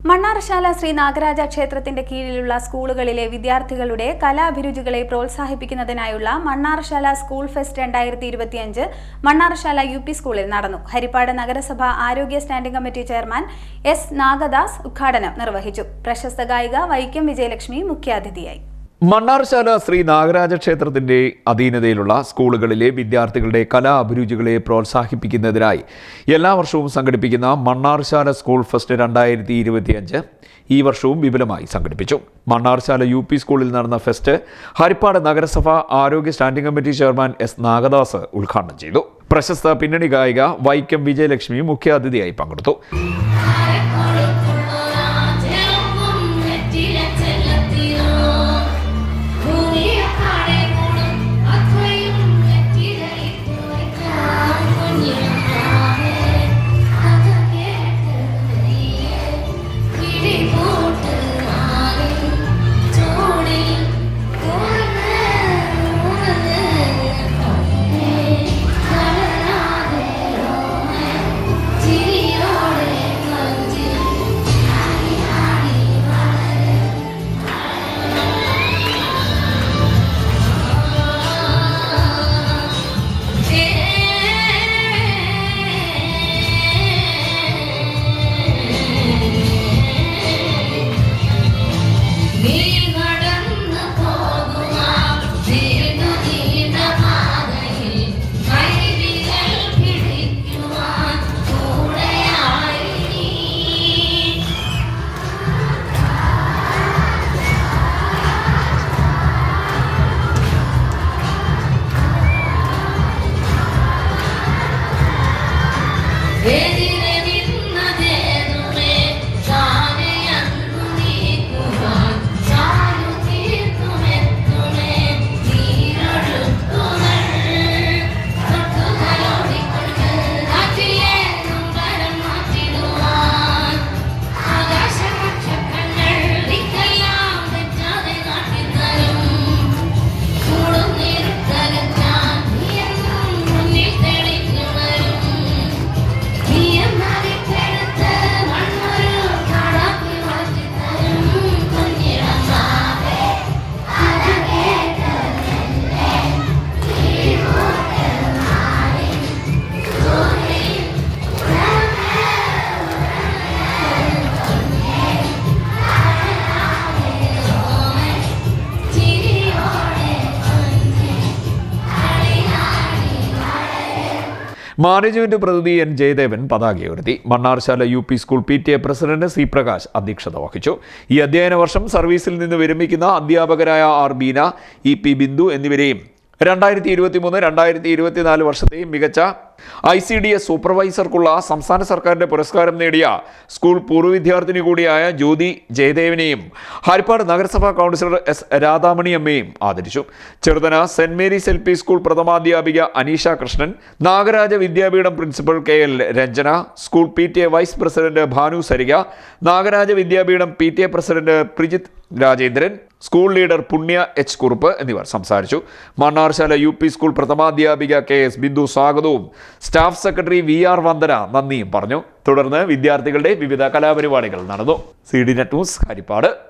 മണ്ണാർശാല ശ്രീ നാഗരാജ ക്ഷേത്രത്തിന്റെ കീഴിലുള്ള സ്കൂളുകളിലെ വിദ്യാർത്ഥികളുടെ കലാഭിരുചികളെ പ്രോത്സാഹിപ്പിക്കുന്നതിനായുള്ള Mannarasala school fest 2025 Mannarasala U. സ്കൂളിൽ നടന്നു. ഹരിപ്പാട് നഗരസഭ ആരോഗ്യ standing committee chairman S. Nagadas ഉദ്ഘാടനം നിർവഹിച്ചു. പ്രശസ്ത ഗായിക വൈക്കം വിജയലക്ഷ്മി മുഖ്യാതിഥിയായി. മണ്ണാർശാല ശ്രീ നാഗരാജ ക്ഷേത്രത്തിന്റെ അധീനതയിലുള്ള സ്കൂളുകളിലെ വിദ്യാർത്ഥികളുടെ കലാഭിരുചികളെ പ്രോത്സാഹിപ്പിക്കുന്നതിനായി എല്ലാ വർഷവും സംഘടിപ്പിക്കുന്ന മണ്ണാർശാല സ്കൂൾ ഫെസ്റ്റ് 2025 ഈ വർഷവും വിപുലമായി സംഘടിപ്പിച്ചു. മണ്ണാർശാല യു.പി. സ്കൂളിൽ നടന്ന ഫെസ്റ്റ് ഹരിപ്പാട് നഗരസഭ ആരോഗ്യ standing committee chairman S. Nagadas ഉദ്ഘാടനം ചെയ്തു. പ്രശസ്ത പിന്നണി ഗായിക വൈക്കം വിജയലക്ഷ്മി മുഖ്യാതിഥിയായി പങ്കെടുത്തു. മാനേജ്മെന്റ് പ്രതിനിധി എൻ. ജയദേവൻ പതാക ഉയർത്തി. Mannarasala UP. School PTA president C. Prakash അധ്യക്ഷത വഹിച്ചു. ഈ അധ്യയന വർഷം സർവീസിൽ നിന്ന് വിരമിക്കുന്ന അധ്യാപകരായ R. Beena, E. P. Bindu എന്നിവരെയും 2023-2024 വർഷത്തെ മികച്ച ICDS സൂപ്പർവൈസർക്കുള്ള സംസ്ഥാന സർക്കാരിന്റെ പുരസ്കാരം നേടിയ സ്കൂൾ പൂർവ്വ വിദ്യാർത്ഥിനി കൂടിയായ ജ്യോതി ജയദേവനെയും ഹരിപ്പാട് നഗരസഭാ കൗൺസിലർ എസ്. രാധാമണിയമ്മയും ആദരിച്ചു. Cheruthana saint Mary's LP school പ്രഥമാധ്യാപിക Aneesha Krishnan, Nagaraja Vidyapeetham principal KL Ranjana, school PTA vice president Bhanu Sarika, Nagaraja Vidyapeetham PTA president Prijith Rajendran, school leader Punya H. Kurup എന്നിവർ സംസാരിച്ചു. മണ്ണാർശാല യു.പി. സ്കൂൾ പ്രഥമാധ്യാപിക KS ബിന്ദു സ്വാഗതവും സ്റ്റാഫ് സെക്രട്ടറി VR വന്ദന നന്ദിയും പറഞ്ഞു. തുടർന്ന് വിദ്യാർത്ഥികളുടെ വിവിധ കലാപരിപാടികൾ നടന്നു. CD net news Harippad.